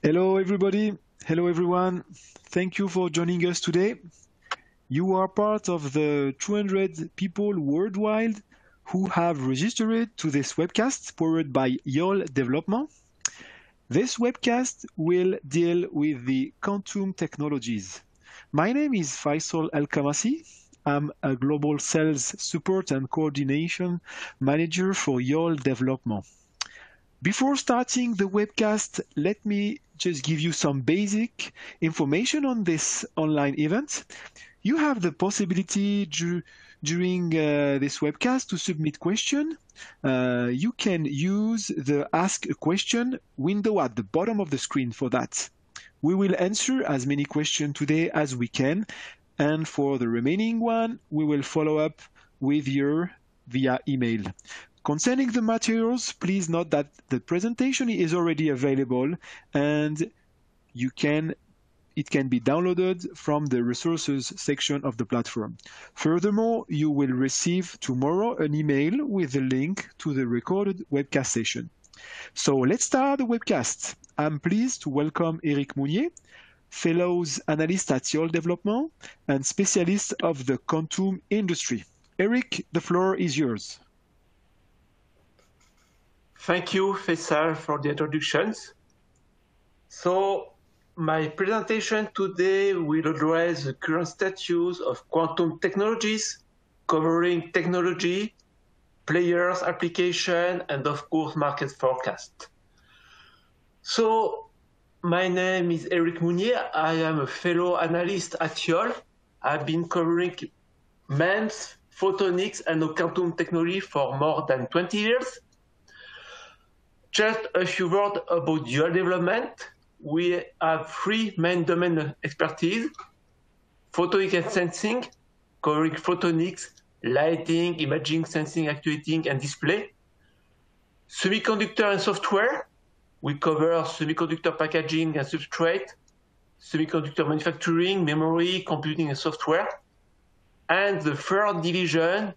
Hello, everybody. Hello, everyone. Thank you for joining us today. You are part of the 200 people worldwide who have registered to this webcast powered by YOL Development. This webcast will deal with the quantum technologies. My name is Faisal El-Kamasi. I'm a global sales support and coordination manager for YOL Development. Before starting the webcast, let me just give you some basic information on this online event. You have the possibility during this webcast to submit questions. You can use the Ask a Question window at the bottom of the screen for that. We will answer as many questions today as we can, and for the remaining one, we will follow up with you via email. Concerning the materials, please note that the presentation is already available and it can be downloaded from the resources section of the platform. Furthermore, you will receive tomorrow an email with a link to the recorded webcast session. So let's start the webcast. I'm pleased to welcome Eric Mounier, Fellows Analyst at YOL Development and Specialist of the Quantum Industry. Eric, the floor is yours. Thank you, Faisal, for the introductions. So, my presentation today will address the current status of quantum technologies, covering technology, players, application, and of course, market forecast. So, my name is Eric Mounier. I am a fellow analyst at YOL. I've been covering MEMS, photonics, and quantum technology for more than 20 years. Just a few words about YOL development. We have three main domain expertise: photonics and sensing, covering photonics, lighting, imaging, sensing, actuating, and display. Semiconductor and software. We cover semiconductor packaging and substrate, semiconductor manufacturing, memory, computing, and software. And the third division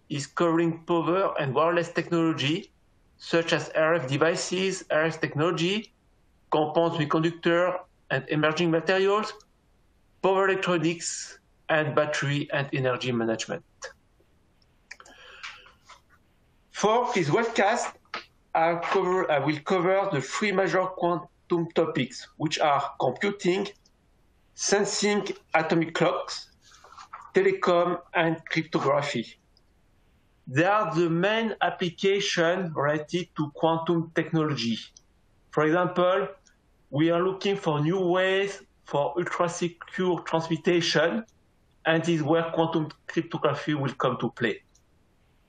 is covering power and wireless technology, such as RF devices, RF technology, compound semiconductor and emerging materials, power electronics, and battery and energy management. For this webcast, I will cover the three major quantum topics, which are computing, sensing atomic clocks, telecom, and cryptography. They are the main applications related to quantum technology. For example, we are looking for new ways for ultra-secure transmission, and this is where quantum cryptography will come to play.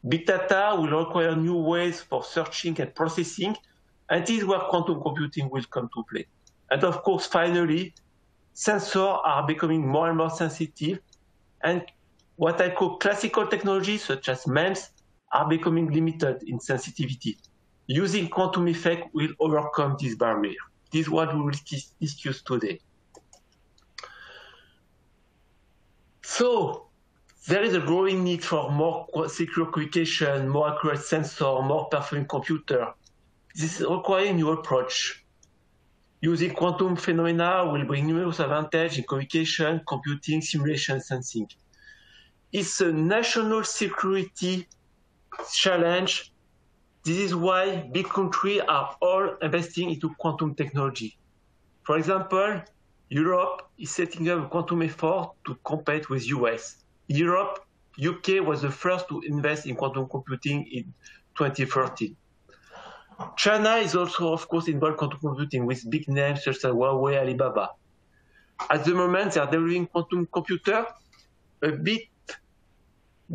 Big data will require new ways for searching and processing, and this is where quantum computing will come to play. And of course, finally, sensors are becoming more and more sensitive, and what I call classical technologies, such as MEMS, are becoming limited in sensitivity. Using quantum effect will overcome this barrier. This is what we will discuss today. So, there is a growing need for more secure communication, more accurate sensor, more performing computer. This is requiring new approach. Using quantum phenomena will bring numerous advantages in communication, computing, simulation, sensing. It's a national security challenge. This is why big countries are all investing into quantum technology. For example, Europe is setting up a quantum effort to compete with US. Europe, UK was the first to invest in quantum computing in 2013. China is also, of course, involved in quantum computing with big names such as Huawei, Alibaba. At the moment, they are developing quantum computer a bit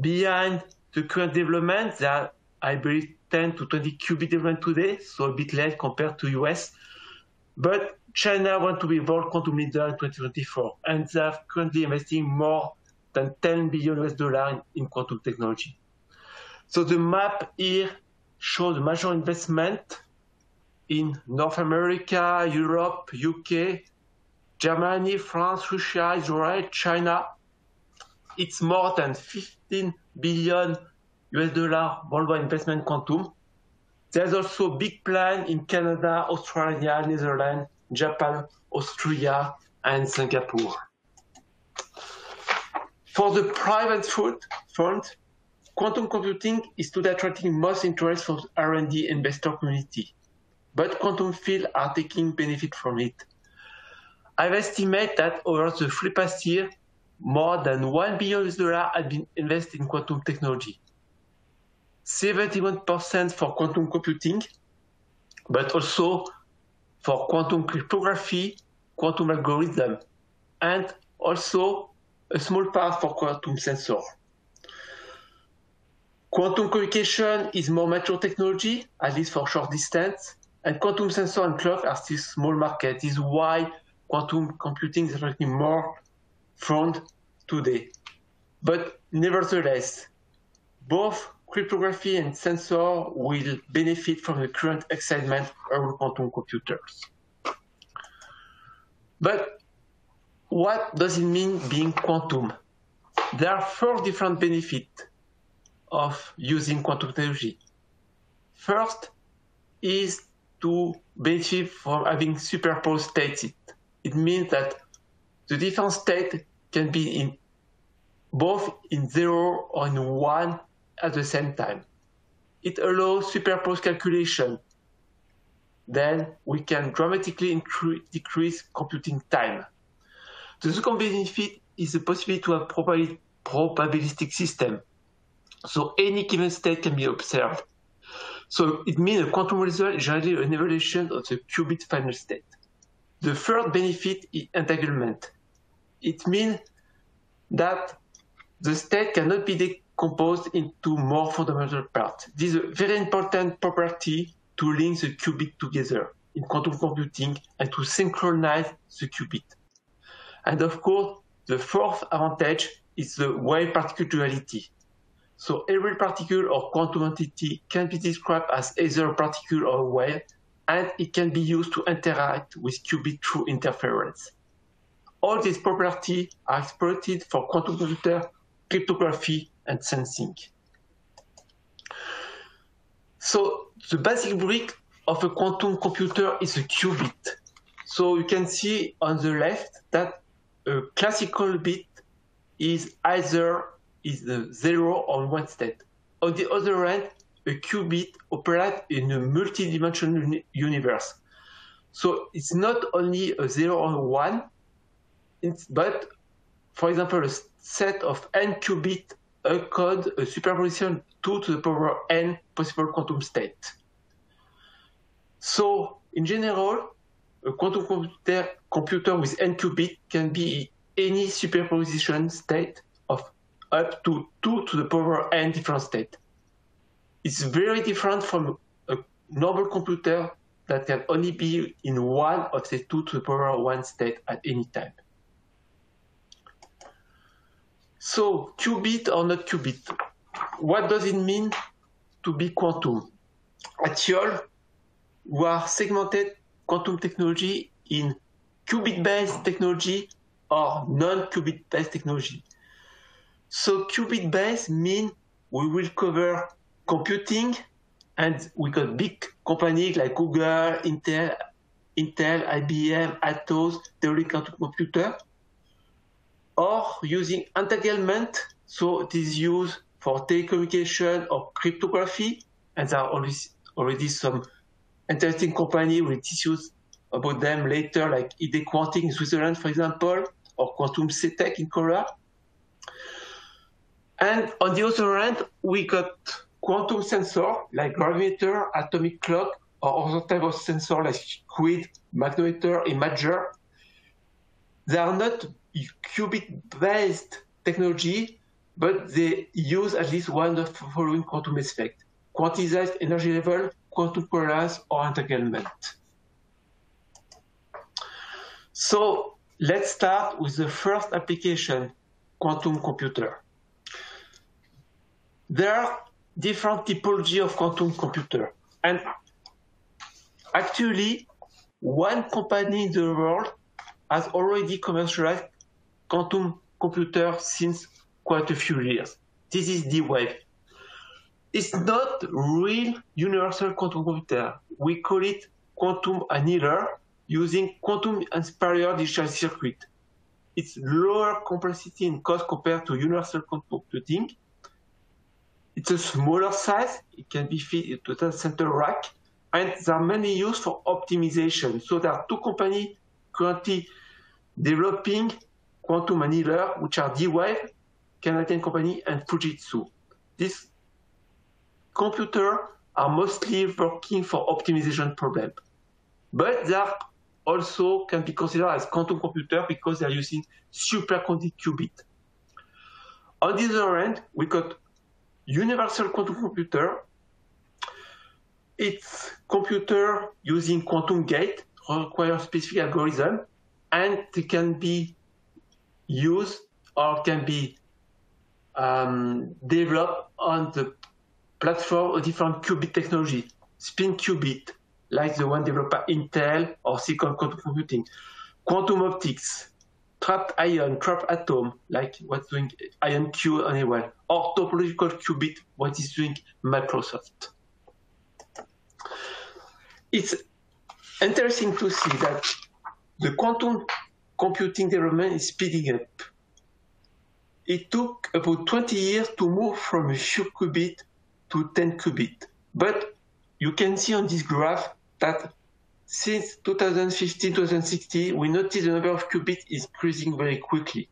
behind the current development. They are, I believe, 10 to 20 qubit development today, so a bit less compared to US. But China wants to be world quantum leader in 2024, and they are currently investing more than $10 billion in quantum technology. So the map here shows the major investment in North America, Europe, UK, Germany, France, Russia, Israel, China. It's more than $15 billion worldwide investment in quantum. There's also a big plan in Canada, Australia, Netherlands, Japan, Austria, and Singapore. For the private front, quantum computing is today attracting most interest from the R&D investor community, but quantum fields are taking benefit from it. I've estimated that over the past year, more than $1 billion have been invested in quantum technology. 71% for quantum computing, but also for quantum cryptography, quantum algorithm, and also a small part for quantum sensor. Quantum communication is more mature technology, at least for short distance, and quantum sensor and clock are still small market. This is why quantum computing is attracting more front today. But nevertheless, both cryptography and sensor will benefit from the current excitement around quantum computers. But what does it mean being quantum? There are 4 different benefits of using quantum technology. First is to benefit from having superposed states. It means that the different states can be in both in 0 or in 1 at the same time. It allows superposed calculation. Then we can dramatically decrease computing time. The second benefit is the possibility to have probabilistic system. So any given state can be observed. So it means a quantum result is generally an evaluation of the qubit final state. The third benefit is entanglement. It means that the state cannot be decomposed into more fundamental parts. This is a very important property to link the qubit together in quantum computing and to synchronize the qubit. And of course, the fourth advantage is the wave particle duality. So every particle or quantum entity can be described as either a particle or a wave, and it can be used to interact with qubit through interference. All these properties are exploited for quantum computer, cryptography, and sensing. So the basic brick of a quantum computer is a qubit. So you can see on the left that a classical bit is either the 0 or 1 state. On the other hand, a qubit operates in a multidimensional universe. So it's not only a 0 or 1, but for example, a set of n qubits code a superposition 2 to the power n possible quantum state. So in general, a quantum computer with n qubits can be any superposition state of up to 2 to the power n different states. It's very different from a normal computer that can only be in one of the 2 to the power 1 state at any time. So qubit or not qubit, what does it mean to be quantum? At Yole, we are segmented quantum technology in qubit-based technology or non-qubit-based technology. So qubit-based means we will cover computing, and we got big companies like Google, Intel, IBM, Atos, Theoretic Quantum Computer, or using entanglement, so it is used for telecommunication or cryptography, and there are already some interesting companies with issues about them later, like ID Quantic in Switzerland, for example, or Quantum CTEC in Korea. And on the other hand, we got quantum sensor like gravimeter, atomic clock, or other type of sensor like QUID, magnetometer, imager. They are not qubit-based technology, but they use at least one of the following quantum effects: quantized energy level, quantum coherence, or entanglement. So let's start with the first application, quantum computer. There are different typology of quantum computer, and actually, one company in the world has already commercialized quantum computer since quite a few years. This is D-Wave. It's not real universal quantum computer. We call it quantum annealer, using quantum-inspired digital circuit. It's lower complexity and cost compared to universal quantum computing. It's a smaller size. It can be fit into the center rack, and there are many uses for optimization. So there are two companies currently developing quantum annealer, which are D-Wave, Canadian company, and Fujitsu. These computers are mostly working for optimization problems, but they are also can be considered as quantum computer because they are using superconducting qubit. On the other end, we got universal quantum computer. It's computer using quantum gate, require specific algorithm, and they can be used or can be developed on the platform of different qubit technology, spin qubit, like the one developed by Intel or Silicon Quantum Computing, quantum optics, trapped ion, trapped atom, like what's doing IonQ on Honeywell, or topological qubit, what is doing Microsoft. It's interesting to see that the quantum computing development is speeding up. It took about 20 years to move from a few qubit to 10 qubit. But you can see on this graph that since 2015-2016, we notice the number of qubits is increasing very quickly.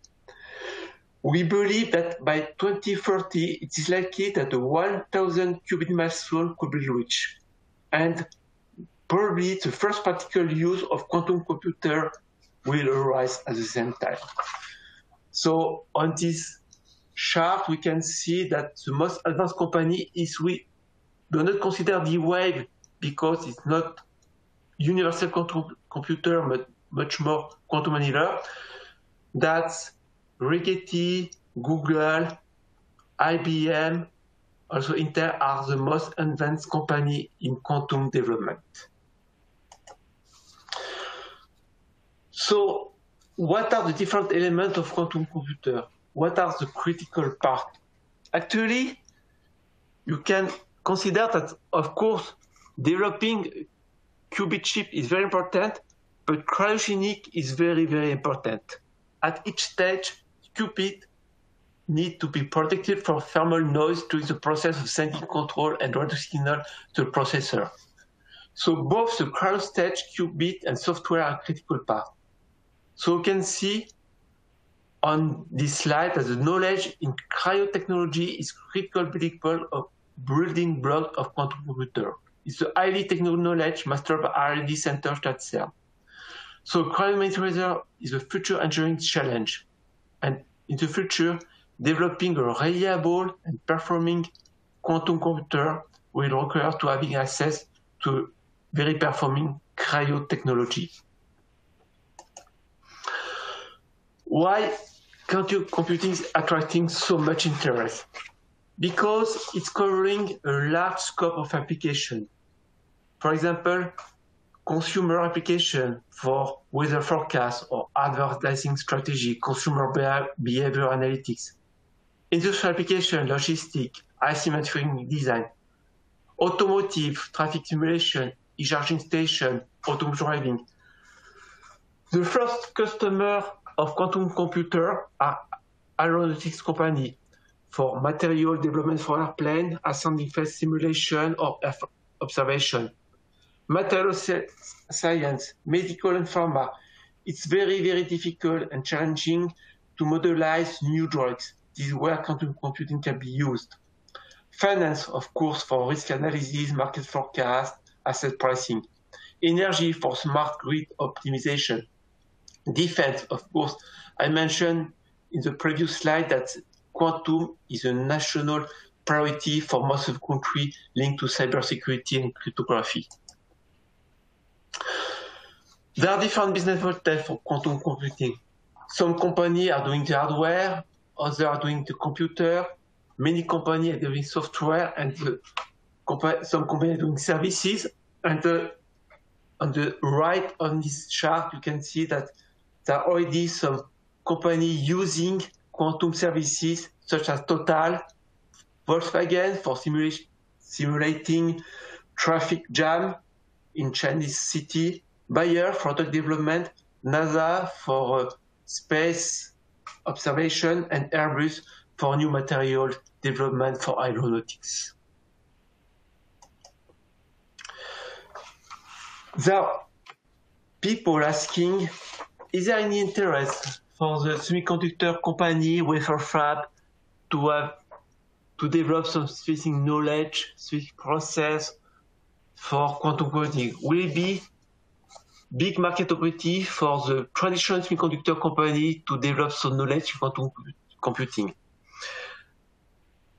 We believe that by 2030, it is likely that the 1,000 qubit milestone could be reached. And probably the first practical use of quantum computer will arise at the same time. So on this chart, we can see that the most advanced company is we do not consider D-Wave because it's not universal quantum computer, but much more quantum annealer. That's Rigetti, Google, IBM, also Intel are the most advanced company in quantum development. So what are the different elements of quantum computer? What are the critical parts? Actually, you can consider that, of course, developing qubit chip is very important, but cryogenic is very, very important. At each stage, qubit need to be protected from thermal noise during the process of sending control and radio signal to the processor. So both the cryo stage, qubit, and software are critical parts. So you can see on this slide that the knowledge in cryotechnology is critical building block of quantum computer. It's a highly technical knowledge mastered by R&D centers at CERN. So cryominiaturizer is a future engineering challenge. And in the future, developing a reliable and performing quantum computer will require to having access to very performing cryotechnology. Why quantum computing is attracting so much interest? Because it's covering a large scope of application. For example, consumer application for weather forecast or advertising strategy, consumer behavior analytics, industrial application, logistics, IC manufacturing design, automotive, traffic simulation, e-charging station, autonomous driving. The first customer of quantum computer are aeronautics company for material development for airplane, ascending phase simulation or observation. Material science, medical and pharma. It's very, very difficult and challenging to modelize new drugs. This is where quantum computing can be used. Finance, of course, for risk analysis, market forecast, asset pricing. Energy for smart grid optimization. Defense, of course. I mentioned in the previous slide that quantum is a national priority for most of the countries linked to cybersecurity and cryptography. There are different business models for quantum computing. Some companies are doing the hardware, others are doing the computer, many companies are doing software, and some companies are doing services. And on the right on this chart, you can see that there are already some companies using quantum services, such as Total, Volkswagen for simulating traffic jam in Chinese city, Bayer for drug development, NASA for space observation, and Airbus for new material development for aeronautics. There are people asking, is there any interest for the semiconductor company, wafer fab, to develop some specific knowledge, specific process for quantum computing? Will it be big market opportunity for the traditional semiconductor company to develop some knowledge in quantum computing?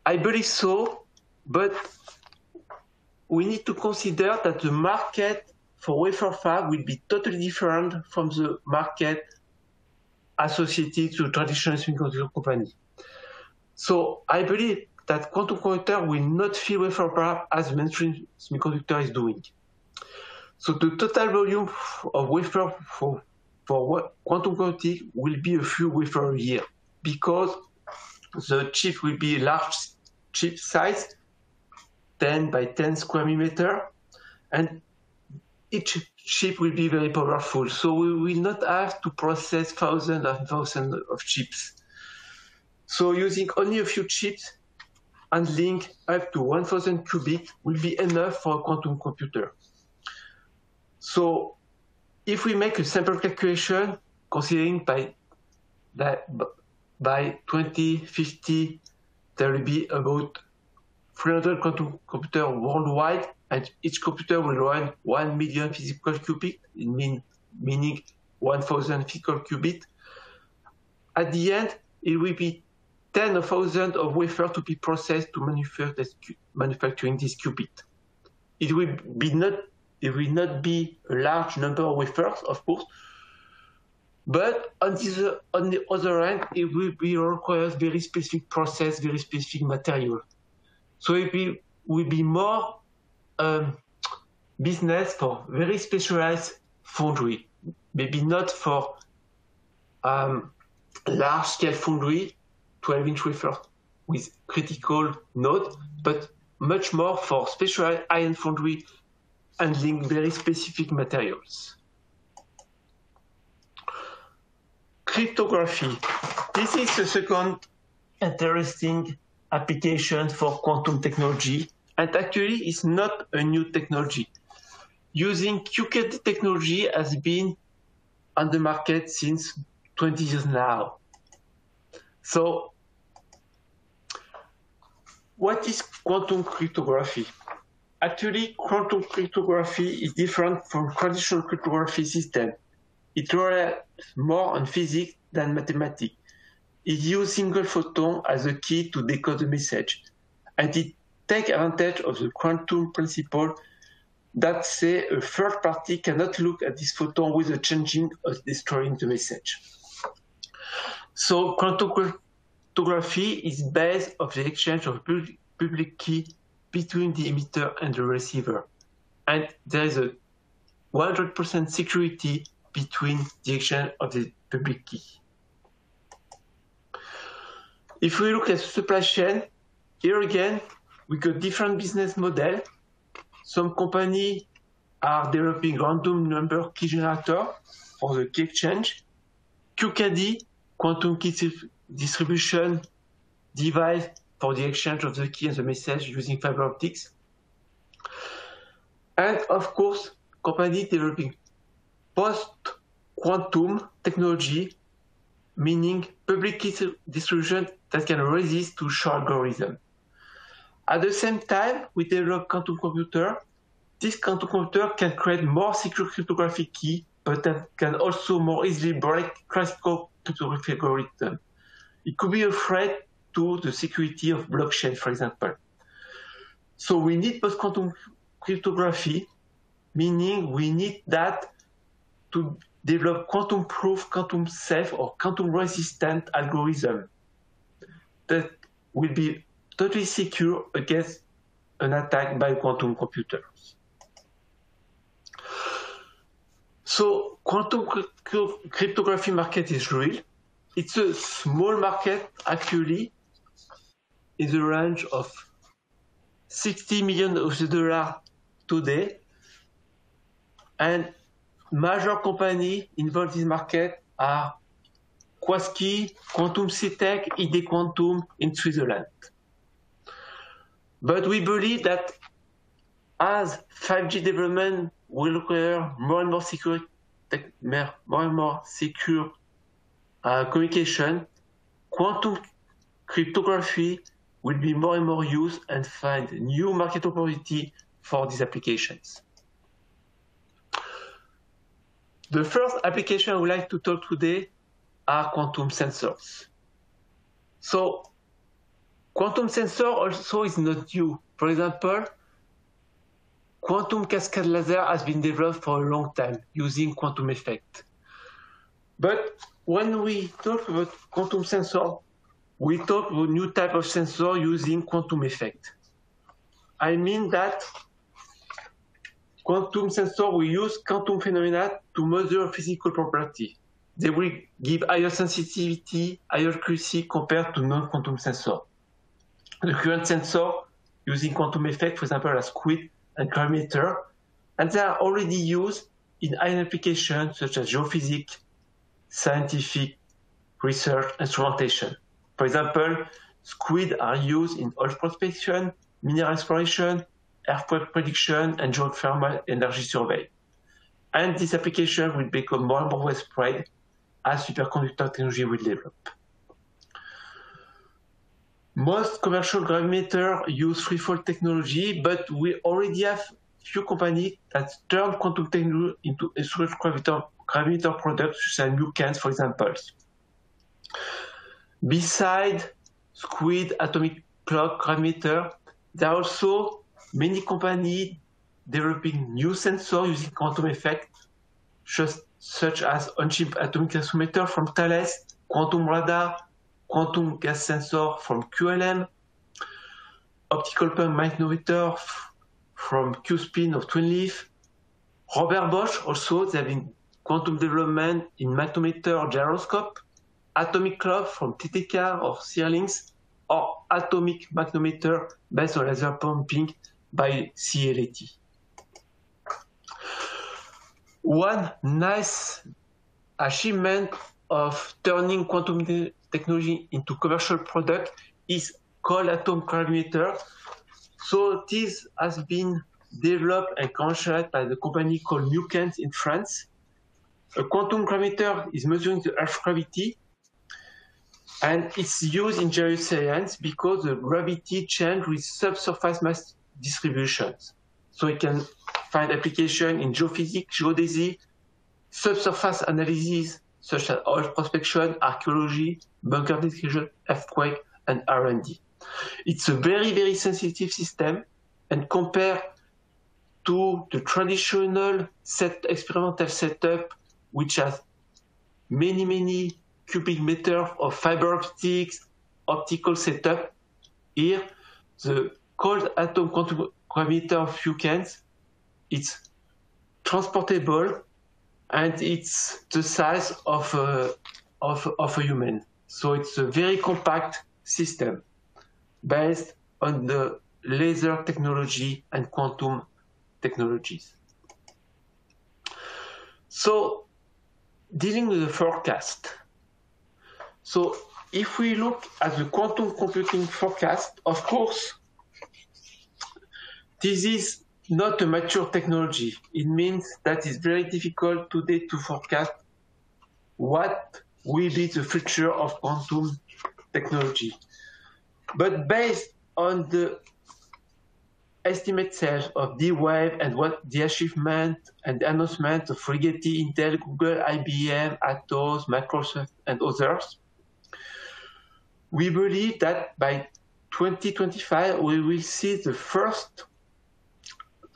I believe so, but we need to consider that the market for wafer fab will be totally different from the market associated to traditional semiconductor company. So I believe that quantum computer will not fill wafer fab as mainstream semiconductor is doing. So the total volume of wafer for quantum computing will be a few wafer a year, because the chip will be large chip size, 10 by 10 square millimeter, and each chip will be very powerful. So we will not have to process thousands and thousands of chips. So using only a few chips, handling up to 1,000 qubits will be enough for a quantum computer. So if we make a simple calculation, considering by 2050, there will be about 300 quantum computers worldwide, and each computer will run 1 million physical qubits, meaning 1,000 physical qubits. At the end, it will be 10,000 of wafers to be processed to manufacturing this qubit. It will not be a large number of wafers, of course, but on the other hand, it will require very specific process, very specific material. So it will be more business for very specialized foundry, maybe not for large-scale foundry, 12-inch wafer with critical node, but much more for specialized high-end foundry handling very specific materials. Cryptography. This is the second interesting application for quantum technology, and actually it's not a new technology. Using QKD technology has been on the market since 20 years now. So what is quantum cryptography? Actually, quantum cryptography is different from traditional cryptography system. It relies more on physics than mathematics. It uses single photon as a key to decode the message, and it takes advantage of the quantum principle that say a third party cannot look at this photon without changing or destroying the message. So quantum cryptography is based on the exchange of public key between the emitter and the receiver, and there is a 100% security between the exchange of the public key. If we look at the supply chain, here again, we got different business model. Some companies are developing random number key generator for the key exchange, QKD, quantum key distribution device for the exchange of the key and the message using fiber optics. And of course, companies developing post-quantum technology, meaning public key distribution that can resist to short algorithm. At the same time, we develop quantum computer. This quantum computer can create more secure cryptographic key, but that can also more easily break classical cryptographic algorithm. It could be a threat to the security of blockchain, for example. So we need post-quantum cryptography, meaning we need that to develop quantum proof, quantum safe, or quantum resistant algorithm that will be totally secure against an attack by quantum computers. So quantum cryptography market is real. It's a small market, actually, in the range of $60 million today. And major companies involved in this market are Quaski, Quantum CTech, ID Quantum in Switzerland. But we believe that as 5G development will require more and more secure communication, quantum cryptography will be more and more used and find new market opportunity for these applications. The first application I would like to talk today are quantum sensors. So quantum sensor also is not new. For example, quantum cascade laser has been developed for a long time using quantum effect. But when we talk about quantum sensor, we talk about new type of sensor using quantum effect. I mean that quantum sensor will use quantum phenomena to measure physical property. They will give higher sensitivity, higher accuracy compared to non-quantum sensor. The current sensor using quantum effect, for example, are SQUID and gravimeter, and they are already used in high applications such as geophysics, scientific research, instrumentation. For example, SQUID are used in oil prospection, mineral exploration, earthquake prediction, and geothermal energy survey. And this application will become more and more widespread as superconductor technology will develop. Most commercial gravimeter use free-fall technology, but we already have few companies that turn quantum technology into a gravimeter products, such as Nucans, for example. Beside SQUID, atomic clock, gravimeter, there are also many companies developing new sensors using quantum effect, such as on-chip atomic accelerometer from Thales, quantum radar, quantum gas sensor from QLM, optical pump magnetometer from QSPIN of Twinleaf. Robert Bosch also, they have been quantum development in magnetometer gyroscope, atomic clock from TTK or Searlings, or atomic magnetometer based on laser pumping by CLAT. One nice achievement of turning quantum technology into commercial product is called atom gravimeter. So this has been developed and commercialized by the company called Nucans in France. A quantum gravimeter is measuring the Earth's gravity, and it's used in geoscience because the gravity changes with subsurface mass distributions. So it can find application in geophysics, geodesy, subsurface analysis such as oil prospection, archaeology, bunker detection, earthquake, and R&D. It's a very, very sensitive system, and compared to the traditional experimental setup, which has many cubic meters of fiber optics, optical setup, here the cold atom quantum gravimeter of Nucans, it's transportable and it's the size of a human. So it's a very compact system based on the laser technology and quantum technologies. So dealing with the forecast. So if we look at the quantum computing forecast, of course, this is not a mature technology. It means that it's very difficult today to forecast what will be the future of quantum technology. But based on the estimate sales of D-Wave and what the achievement and the announcement of Rigetti, Intel, Google, IBM, Atos, Microsoft, and others, we believe that by 2025, we will see the first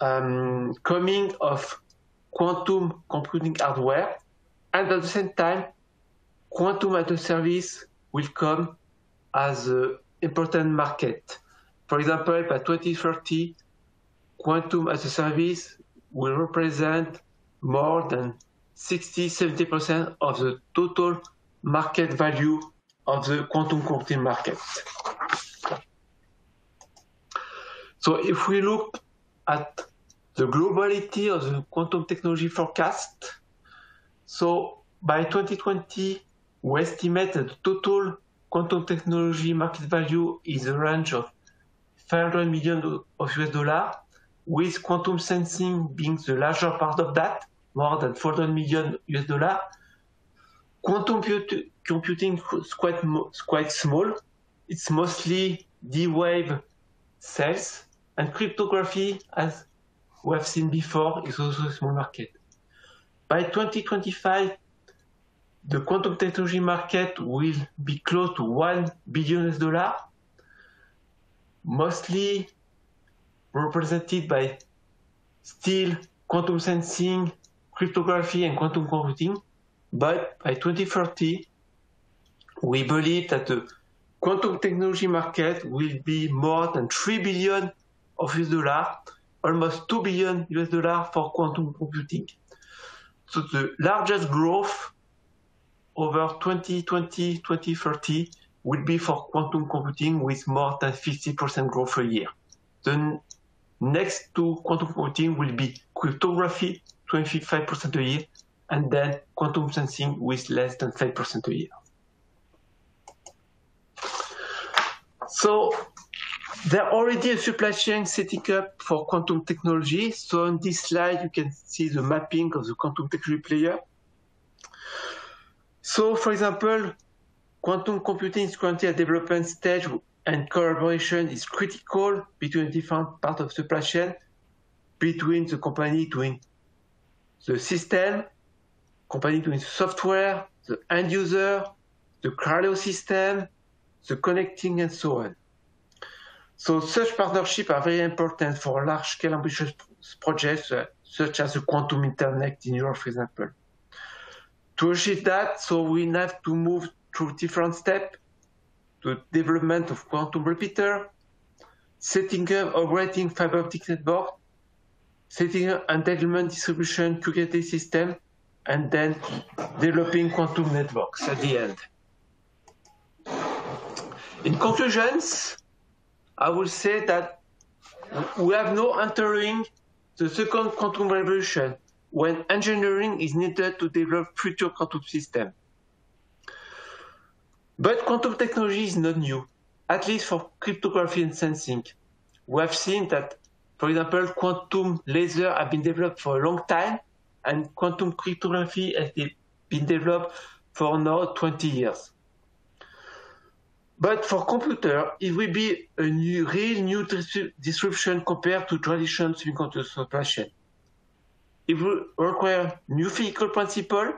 coming of quantum computing hardware, and at the same time, quantum as a service will come as an important market. For example, by 2030, quantum as a service will represent more than 60–70% of the total market value of the quantum computing market. So if we look at the globality of the quantum technology forecast, So by 2020, we estimate that the total quantum technology market value is a range of $500 million of US dollars, with quantum sensing being the larger part of that, more than $400 million US dollars. Quantum computing is quite small. It's mostly D-wave cells, and cryptography, as we have seen before, is also a small market. By 2025, the quantum technology market will be close to $1 billion, mostly represented by still quantum sensing, cryptography, and quantum computing. But by 2030, we believe that the quantum technology market will be more than $3 billion of US dollars, almost $2 billion US dollars for quantum computing. So the largest growth over 2020-2030 will be for quantum computing with more than 50% growth a year. The next to quantum computing will be cryptography, 25% a year, and then quantum sensing with less than 5% a year. So there already a supply chain setting up for quantum technology. So on this slide, you can see the mapping of the quantum technology player. So for example, quantum computing is currently at development stage, and collaboration is critical between different parts of the supply chain, between the company doing the system, company doing the software, the end user, the Cryo system, the connecting, and so on. So such partnerships are very important for large-scale ambitious projects, such as the quantum internet in Europe, for example. To achieve that, so we have to move through different steps: the development of quantum repeater, setting up operating fiber optic network, setting up entanglement distribution QKT system, and then developing quantum networks at the end. In conclusions, I will say that we have now entering the second quantum revolution, when engineering is needed to develop future quantum systems. But quantum technology is not new, at least for cryptography and sensing. We have seen that, for example, quantum lasers have been developed for a long time, and quantum cryptography has been developed for now 20 years. But for computer, it will be a real new disruption compared to traditional semiconductor supply chain. It will require new physical principle.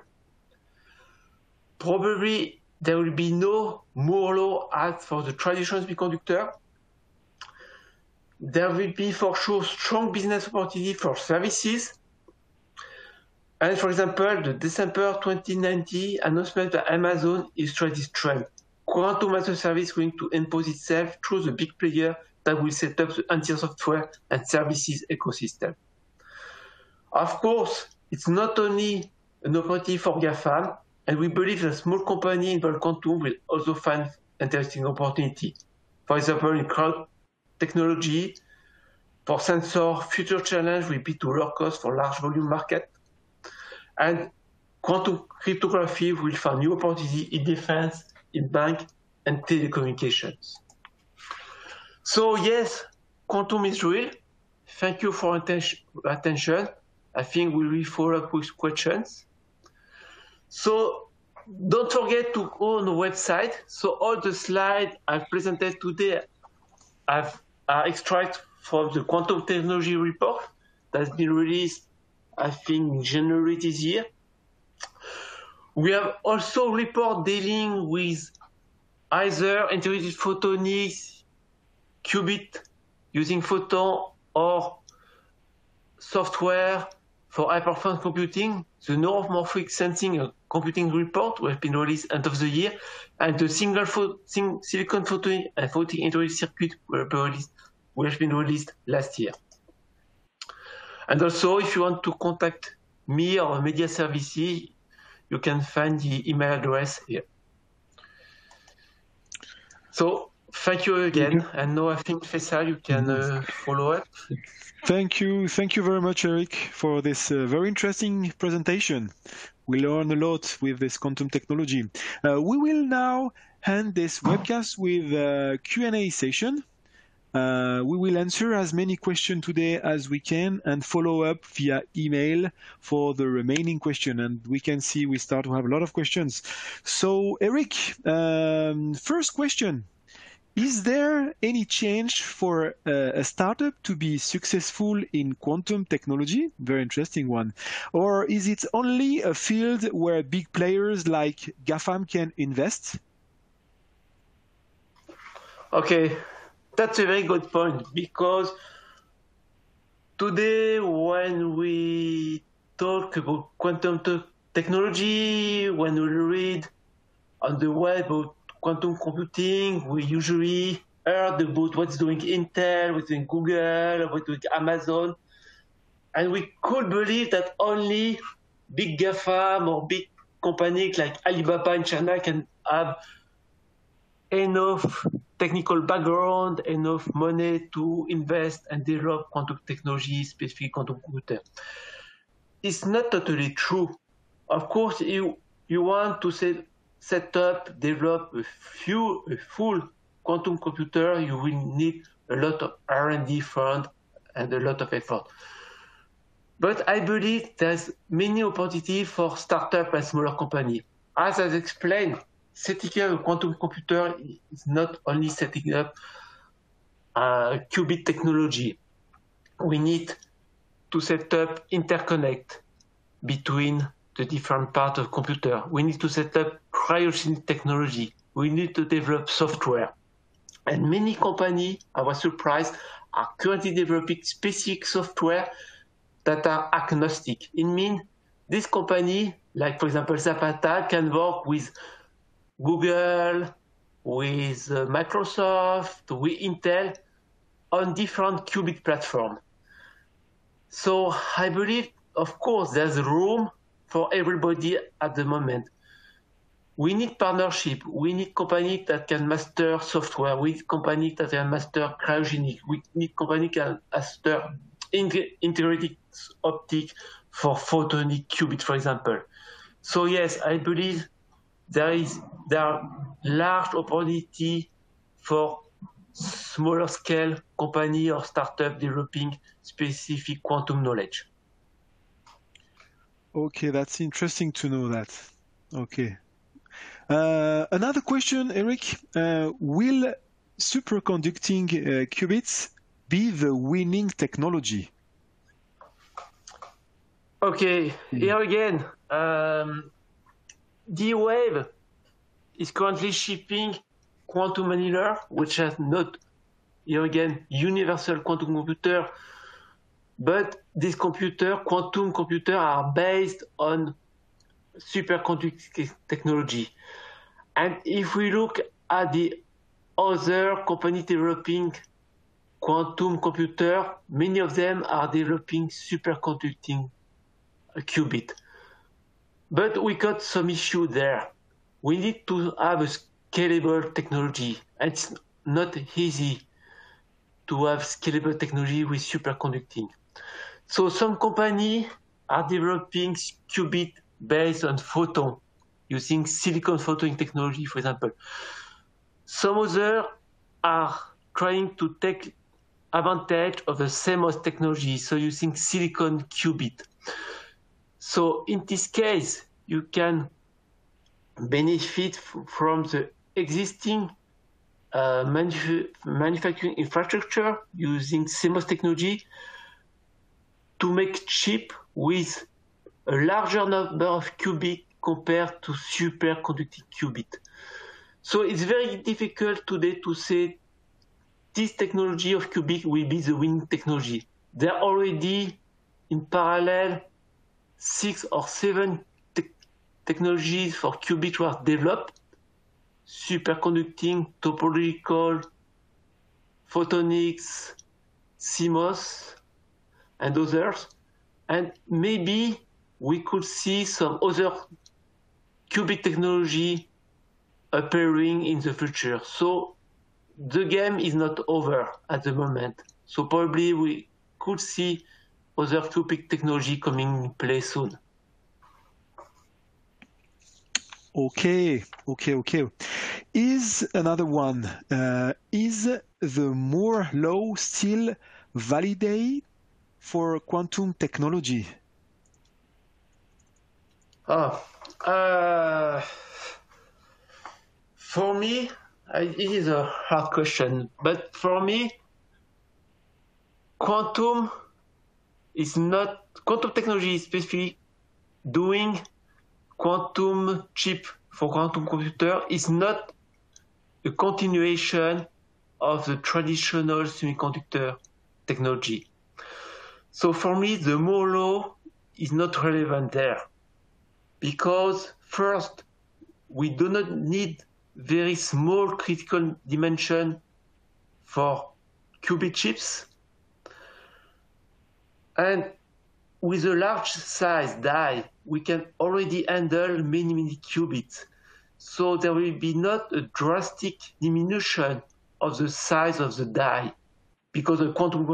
Probably there will be no Moore's law as for the traditional semiconductor. There will be for sure strong business opportunity for services. And for example, the December 2019 announcement by Amazon illustrates this trend. Quantum as a service going to impose itself through the big player that will set up the entire software and services ecosystem. Of course, it's not only an opportunity for GAFAM, and we believe that small companies involved quantum will also find interesting opportunity. For example, in cloud technology, for sensor, future challenge will be to lower cost for large volume market. And quantum cryptography will find new opportunity in defense, in bank, and telecommunications. So yes, quantum is real. Thank you for attention. I think we will follow up with questions. So don't forget to go on the website. So all the slides I've presented today are extracted from the quantum technology report that's been released, I think, in January this year. We have also a report dealing with either integrated photonics, qubit using photon, or software for high-performance computing, the neuromorphic sensing and computing report will have been released end of the year, and the silicon photonic and photonic integrated circuit will have been released last year. And also, if you want to contact me or media services, you can find the email address here. So Thank you again. And now I think, Faisal, you can follow up. Thank you very much, Eric, for this very interesting presentation. We learn a lot with this quantum technology. We will now end this webcast with a Q&A session. We will answer as many questions today as we can and follow up via email for the remaining question. And we can see we start to have a lot of questions. So, Eric, first question. Is there any change for a startup to be successful in quantum technology? Very interesting one. Or is it only a field where big players like GAFAM can invest? Okay, that's a very good point, because today when we talk about quantum technology, when we read on the web about quantum computing, we usually heard about what's doing Intel, what's doing Google, what's doing Amazon, and we could believe that only big GAFAM or big companies like Alibaba in China can have enough technical background, enough money to invest and develop quantum technology, specifically quantum computer. It's not totally true. Of course, you want to set up, develop a full quantum computer, you will need a lot of R&D fund and a lot of effort. But I believe there's many opportunities for startup and smaller company. As I explained, setting up a quantum computer is not only setting up a qubit technology. We need to set up interconnect between the different parts of computer. We need to set up cryogenic technology. We need to develop software. And many companies, I was surprised, are currently developing specific software that are agnostic. It means this company, like for example Zapata, can work with Google, with Microsoft, with Intel on different qubit platforms. So I believe, of course, there's room for everybody at the moment. We need partnership. We need companies that can master software. We need companies that can master cryogenic. We need companies that can master integrated optics for photonic qubit, for example. So yes, I believe there are large opportunity for smaller scale company or startup developing specific quantum knowledge. Okay, that's interesting to know that. Okay. Another question, Eric. Will superconducting qubits be the winning technology? Okay, here again, D-Wave is currently shipping quantum annealer, which has not, here again, universal quantum computer, but these quantum computers are based on superconducting technology. And if we look at the other companies developing quantum computer, many of them are developing superconducting qubit. But we got some issue there. We need to have a scalable technology. It's not easy to have scalable technology with superconducting. So some companies are developing qubit based on photon, using silicon photonic technology, for example. Some others are trying to take advantage of the CMOS technology, so using silicon qubit. So in this case, you can benefit from the existing manufacturing infrastructure using CMOS technology to make chip with a larger number of qubits compared to superconducting qubit. So it's very difficult today to say this technology of qubit will be the winning technology. There are already in parallel 6 or 7 technologies for qubit were developed: superconducting, topological, photonics, CMOS, and others. And maybe we could see some other qubit technology appearing in the future. So the game is not over at the moment. So probably we could see other topic technology coming in play soon. Okay. Is another one, is the Moore law still valid for quantum technology? For me, it is a hard question, but for me, quantum technology is specifically doing quantum chip for quantum computer is not a continuation of the traditional semiconductor technology. So for me, the Moore law is not relevant there because first, we do not need very small critical dimension for qubit chips. And with a large size die, we can already handle many qubits. So there will be not a drastic diminution of the size of the die because a quantum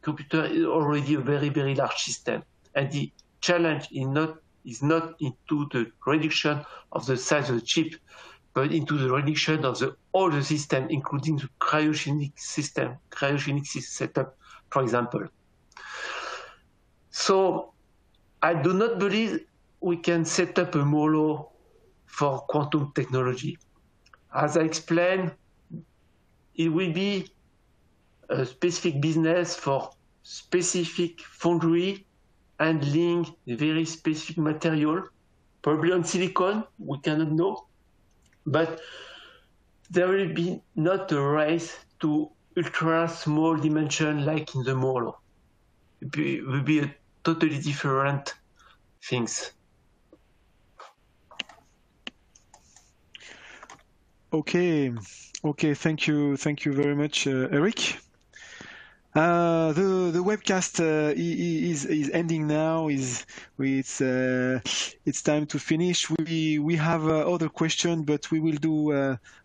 computer is already a very large system. And the challenge is not into the reduction of the size of the chip, but into the reduction of all the system, including the cryogenic setup, for example. So I do not believe we can set up a Moore law for quantum technology. As I explained, it will be a specific business for specific foundry handling very specific material, probably on silicon, we cannot know, but there will be not a race to ultra small dimension like in the Moore law. It will be a totally different things. Okay, thank you very much, Eric. The webcast is ending now. It's time to finish. We have other questions, but we will do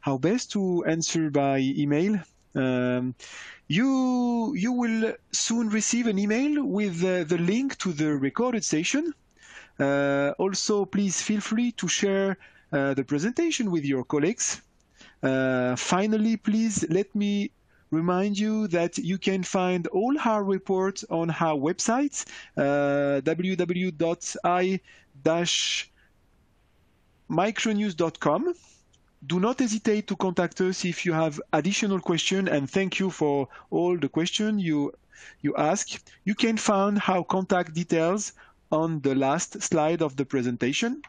our best to answer by email. You will soon receive an email with the link to the recorded session. Also, please feel free to share the presentation with your colleagues. Finally, please let me remind you that you can find all our reports on our website, www.i-micronews.com. Do not hesitate to contact us if you have additional questions, and thank you for all the questions you ask. You can find our contact details on the last slide of the presentation.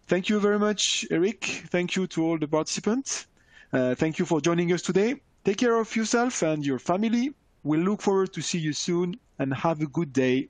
Thank you very much, Eric. Thank you to all the participants. Thank you for joining us today. Take care of yourself and your family. We'll look forward to see you soon, and have a good day.